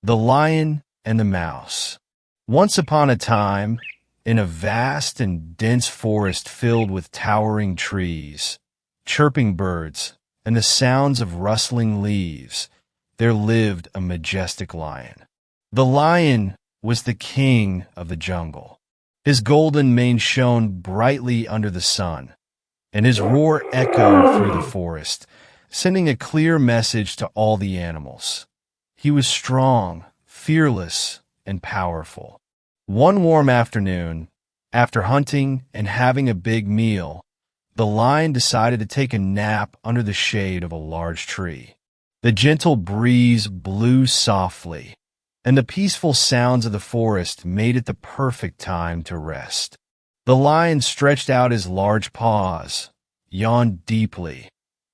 The Lion and the Mouse. Once upon a time, in a vast and dense forest filled with towering trees, chirping birds, and the sounds of rustling leaves, there lived a majestic lion. The lion was the king of the jungle. His golden mane shone brightly under the sun, and his roar echoed through the forest, sending a clear message to all the animals. He was strong, fearless, and powerful. One warm afternoon, after hunting and having a big meal, the lion decided to take a nap under the shade of a large tree. The gentle breeze blew softly, and the peaceful sounds of the forest made it the perfect time to rest. The lion stretched out his large paws, yawned deeply,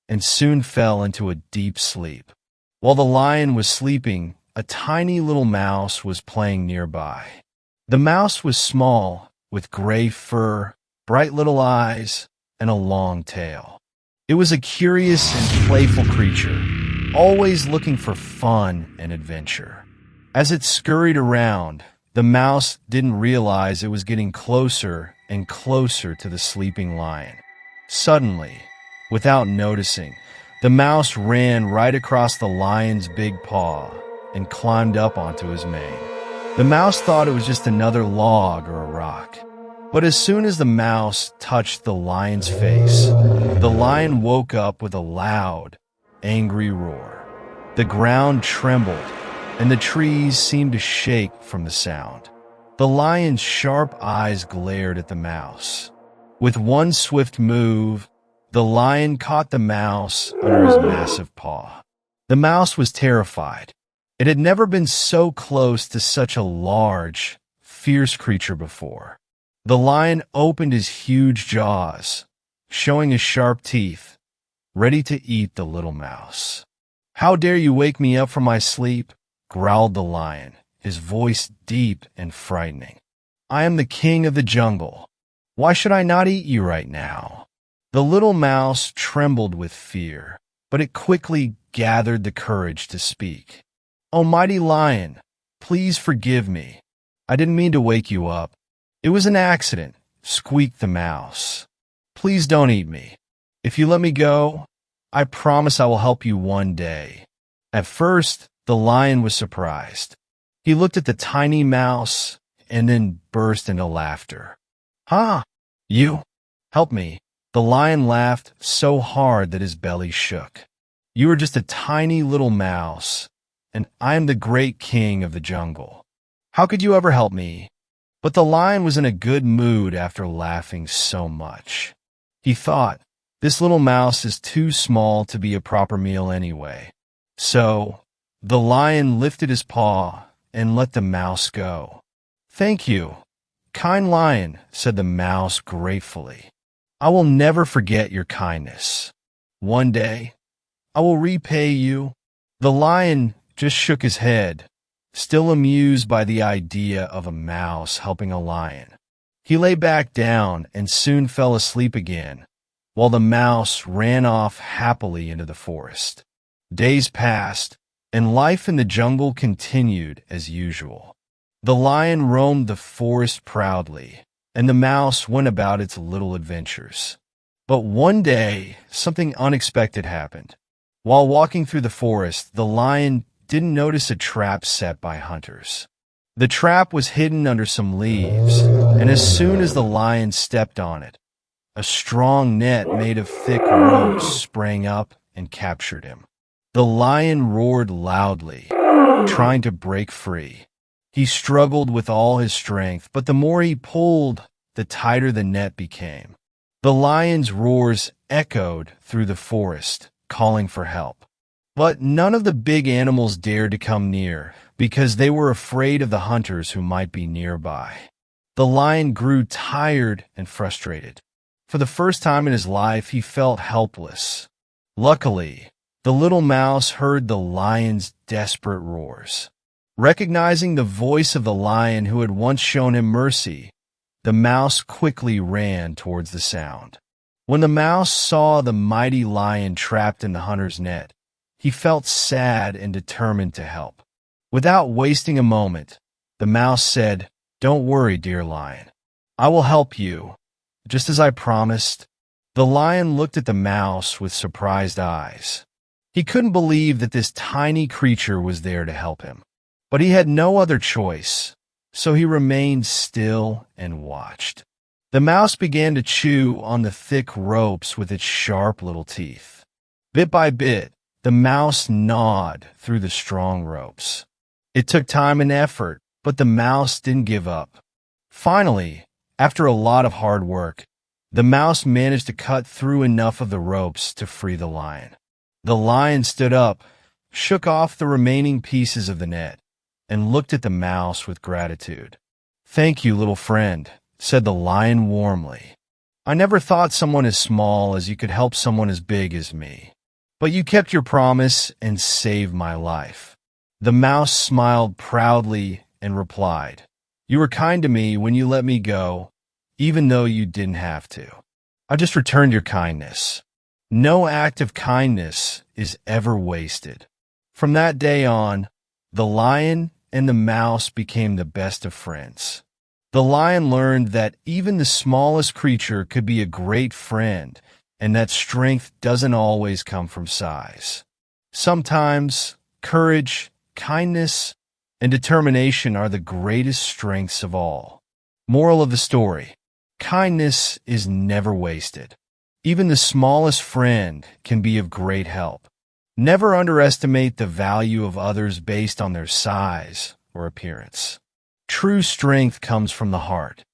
and soon fell into a deep sleep. While the lion was sleeping, a tiny little mouse was playing nearby. The mouse was small, with gray fur, bright little eyes, and a long tail. It was a curious and playful creature, always looking for fun and adventure. As it scurried around, the mouse didn't realize it was getting closer and closer to the sleeping lion. Suddenly, without noticing, the mouse ran right across the lion's big paw and climbed up onto his mane. The mouse thought it was just another log or a rock. But as soon as the mouse touched the lion's face, the lion woke up with a loud, angry roar. The ground trembled, and the trees seemed to shake from the sound. The lion's sharp eyes glared at the mouse. With one swift move, the lion caught the mouse under his massive paw. The mouse was terrified. It had never been so close to such a large, fierce creature before. The lion opened his huge jaws, showing his sharp teeth, ready to eat the little mouse. "How dare you wake me up from my sleep?" growled the lion, his voice deep and frightening. "I am the king of the jungle. Why should I not eat you right now?" The little mouse trembled with fear, but it quickly gathered the courage to speak. "Oh, mighty lion, please forgive me. I didn't mean to wake you up. It was an accident," squeaked the mouse. "Please don't eat me. If you let me go, I promise I will help you one day." At first, the lion was surprised. He looked at the tiny mouse and then burst into laughter. "Ha! You? Help me." The lion laughed so hard that his belly shook. "You are just a tiny little mouse, and I am the great king of the jungle. How could you ever help me?" But the lion was in a good mood after laughing so much. He thought, this little mouse is too small to be a proper meal anyway. So, the lion lifted his paw and let the mouse go. "Thank you, kind lion," said the mouse gratefully. "I will never forget your kindness. One day, I will repay you." The lion just shook his head, still amused by the idea of a mouse helping a lion. He lay back down and soon fell asleep again, while the mouse ran off happily into the forest. Days passed, and life in the jungle continued as usual. The lion roamed the forest proudly, and the mouse went about its little adventures. But one day, something unexpected happened. While walking through the forest, the lion didn't notice a trap set by hunters. The trap was hidden under some leaves, and as soon as the lion stepped on it, a strong net made of thick ropes sprang up and captured him. The lion roared loudly, trying to break free. He struggled with all his strength, but the more he pulled, the tighter the net became. The lion's roars echoed through the forest, calling for help. But none of the big animals dared to come near, because they were afraid of the hunters who might be nearby. The lion grew tired and frustrated. For the first time in his life, he felt helpless. Luckily, the little mouse heard the lion's desperate roars. Recognizing the voice of the lion who had once shown him mercy, the mouse quickly ran towards the sound. When the mouse saw the mighty lion trapped in the hunter's net, he felt sad and determined to help. Without wasting a moment, the mouse said, "Don't worry, dear lion. I will help you, just as I promised." The lion looked at the mouse with surprised eyes. He couldn't believe that this tiny creature was there to help him. But he had no other choice, so he remained still and watched. The mouse began to chew on the thick ropes with its sharp little teeth. Bit by bit, the mouse gnawed through the strong ropes. It took time and effort, but the mouse didn't give up. Finally, after a lot of hard work, the mouse managed to cut through enough of the ropes to free the lion. The lion stood up, shook off the remaining pieces of the net, and looked at the mouse with gratitude. "Thank you, little friend," said the lion warmly. "I never thought someone as small as you could help someone as big as me. But you kept your promise and saved my life." The mouse smiled proudly and replied, "You were kind to me when you let me go, even though you didn't have to. I just returned your kindness." No act of kindness is ever wasted. From that day on, the lion and the mouse became the best of friends. The lion learned that even the smallest creature could be a great friend, and that strength doesn't always come from size. Sometimes courage, kindness, and determination are the greatest strengths of all. Moral of the story: kindness is never wasted. Even the smallest friend can be of great help. Never underestimate the value of others based on their size or appearance. True strength comes from the heart,